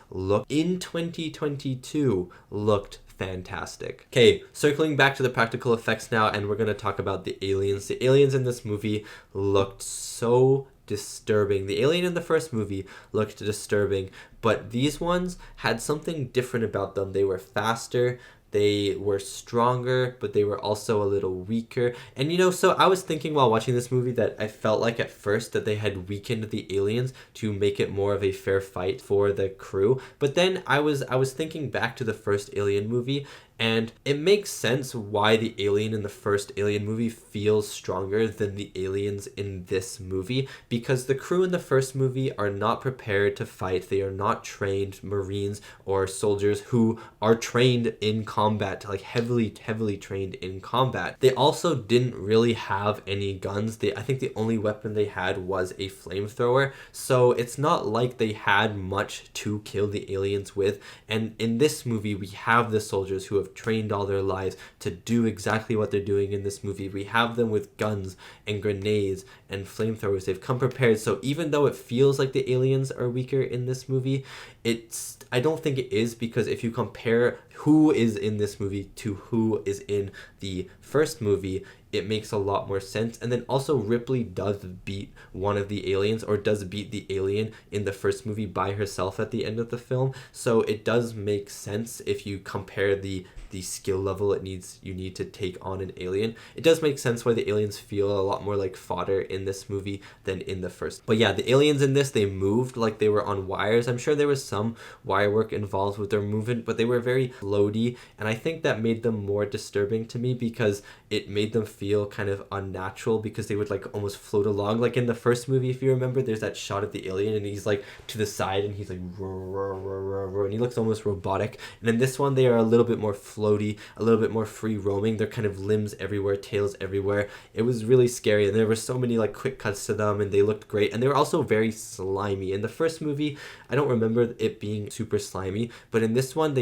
Speaker 1: in 2022 looked fantastic. Okay, circling back to the practical effects now, and we're going to talk about the aliens. The aliens in this movie looked so disturbing. The alien in the first movie looked disturbing, but these ones had something different about them. They were faster, they were stronger, but they were also a little weaker. And so I was thinking while watching this movie that I felt like at first that they had weakened the aliens to make it more of a fair fight for the crew. But then I was thinking back to the first Alien movie, and it makes sense why the alien in the first Alien movie feels stronger than the aliens in this movie, because the crew in the first movie are not prepared to fight. They are not trained Marines or soldiers who are trained in combat, like heavily trained in combat. They also didn't really have any guns. I think the only weapon they had was a flamethrower, so it's not like they had much to kill the aliens with. And in this movie, we have the soldiers who have trained all their lives to do exactly what they're doing in this movie. We have them with guns and grenades and flamethrowers. They've come prepared. So even though it feels like the aliens are weaker in this movie, I don't think it is, because if you compare who is in this movie to who is in the first movie, it makes a lot more sense. And then also Ripley does beat one of the aliens, or does beat the alien in the first movie by herself at the end of the film. So it does make sense if you compare the skill level you need to take on an alien. It does make sense why the aliens feel a lot more like fodder in this movie than in the first. But yeah, the aliens in this, they moved like they were on wires. I'm sure there was some wire work involved with their movement, but they were very floaty, and I think that made them more disturbing to me, because it made them feel kind of unnatural, because they would like almost float along. Like in the first movie, if you remember, there's that shot of the alien and he's like to the side and he's like and he looks almost robotic. And in this one, they are a little bit more floaty, a little bit more free roaming. They're kind of limbs everywhere, tails everywhere. It was really scary, and there were so many like quick cuts to them, and they looked great, and they were also very slimy. In the first movie, I don't remember it being super slimy, but in this one,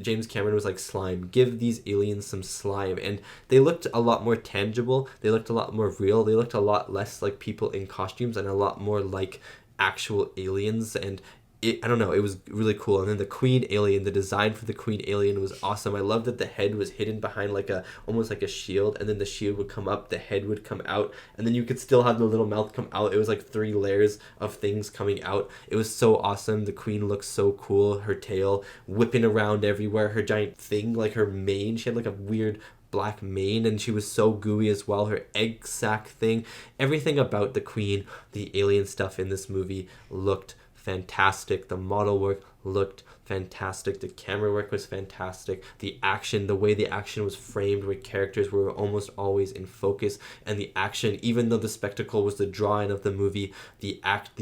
Speaker 1: James Cameron was like, slime, give these aliens some slime, and they looked a lot more tangible. They looked a lot more real. They looked a lot less like people in costumes and a lot more like actual aliens. And I don't know, it was really cool. And then the queen alien, the design for the queen alien was awesome. I love that the head was hidden behind like almost like a shield, and then the shield would come up, the head would come out, and then you could still have the little mouth come out. It was like 3 layers of things coming out. It was so awesome. The queen looked so cool. Her tail whipping around everywhere, her giant thing, like her mane, she had like a weird black mane, and she was so gooey as well. Her egg sac thing, everything about the queen, the alien stuff in this movie looked fantastic. The model work looked fantastic. The camera work was fantastic. The action, the way the action was framed, where characters were almost always in focus, and the action, even though the spectacle was the drawing of the movie, the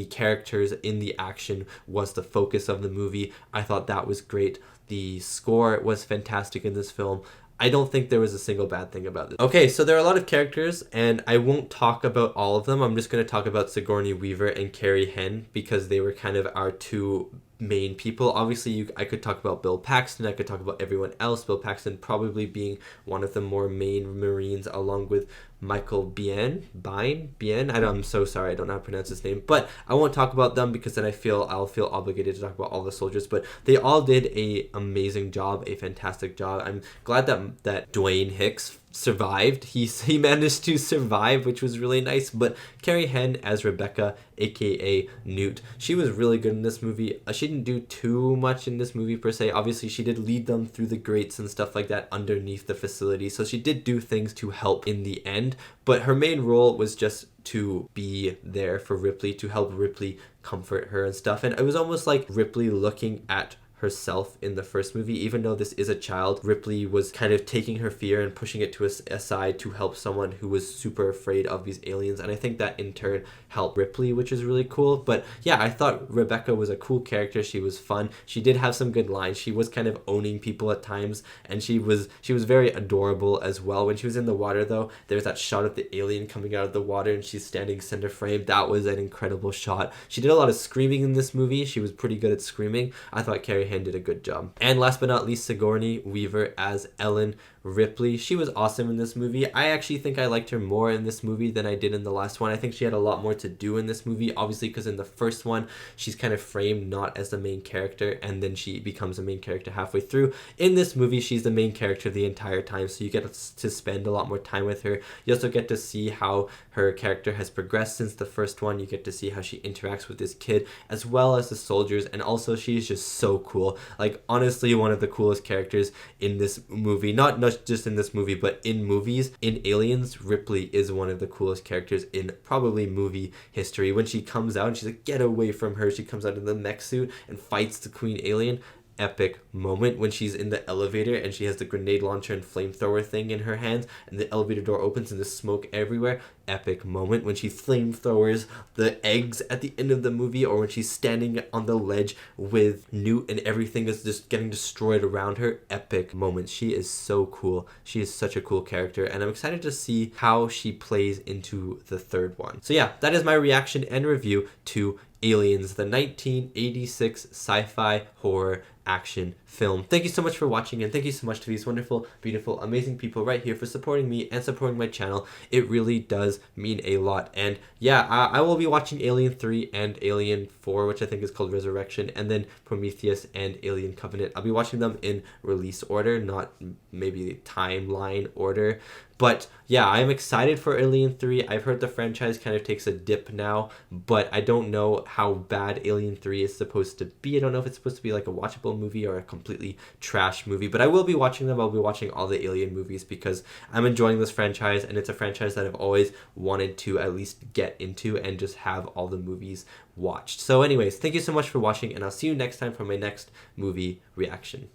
Speaker 1: characters in the action was the focus of the movie. I thought that was great. The score was fantastic in this film. I don't think there was a single bad thing about this. Okay, so there are a lot of characters, and I won't talk about all of them. I'm just going to talk about Sigourney Weaver and Carrie Henn, because they were kind of our 2 main people. Obviously, I could talk about Bill Paxton, I could talk about everyone else. Bill Paxton probably being one of the more main Marines, along with Michael Biehn. I'm so sorry, I don't know how to pronounce his name, but I won't talk about them because then I'll feel obligated to talk about all the soldiers. But they all did a amazing job, a fantastic job. I'm glad that Dwayne Hicks survived. He managed to survive, which was really nice. But Carrie Henn as Rebecca, aka Newt, she was really good in this movie. She didn't do too much in this movie per se. Obviously, she did lead them through the grates and stuff like that underneath the facility, so she did do things to help in the end, but her main role was just to be there for Ripley, to help Ripley comfort her and stuff. And it was almost like Ripley looking at herself in the first movie. Even though this is a child, Ripley was kind of taking her fear and pushing it to a side to help someone who was super afraid of these aliens, and I think that in turn helped Ripley, which is really cool. But yeah, I thought Rebecca was a cool character. She was fun. She did have some good lines. She was kind of owning people at times, and she was very adorable as well. When she was in the water though, there's that shot of the alien coming out of the water and she's standing center frame. That was an incredible shot. She did a lot of screaming in this movie. She was pretty good at screaming. I thought Carrie Henn did a good job. And last but not least, Sigourney Weaver as Ellen Ripley. She was awesome in this movie. I actually think I liked her more in this movie than I did in the last one. I think she had a lot more to do in this movie, obviously, because in the first one she's kind of framed not as the main character, and then she becomes a main character halfway through. In this movie, she's the main character the entire time, so you get to spend a lot more time with her. You also get to see how her character has progressed since the first one. You get to see how she interacts with this kid as well as the soldiers, and also she's just so cool. Like, honestly, one of the coolest characters in this movie. Not just in this movie, but in movies. In Aliens, Ripley is one of the coolest characters in probably movie history. When she comes out and she's like, get away from her, she comes out in the mech suit and fights the queen alien. Epic moment. When she's in the elevator and she has the grenade launcher and flamethrower thing in her hands, and the elevator door opens and there's smoke everywhere. Epic moment. When she flamethrowers the eggs at the end of the movie, or when she's standing on the ledge with Newt and everything is just getting destroyed around her. Epic moment. She is so cool. She is such a cool character, and I'm excited to see how she plays into the third one. So yeah, that is my reaction and review to Aliens, the 1986 sci-fi horror action film. Thank you so much for watching, and thank you so much to these wonderful, beautiful, amazing people right here for supporting me and supporting my channel. It really does mean a lot. And yeah, I will be watching Alien 3 and Alien 4, which I think is called Resurrection, and then Prometheus and Alien Covenant. I'll be watching them in release order, not maybe timeline order. But yeah, I'm excited for Alien 3. I've heard the franchise kind of takes a dip now, but I don't know how bad Alien 3 is supposed to be. I don't know if it's supposed to be like a watchable movie or a completely trash movie, but I will be watching them. I'll be watching all the Alien movies because I'm enjoying this franchise, and it's a franchise that I've always wanted to at least get into and just have all the movies watched. So anyways, thank you so much for watching, and I'll see you next time for my next movie reaction.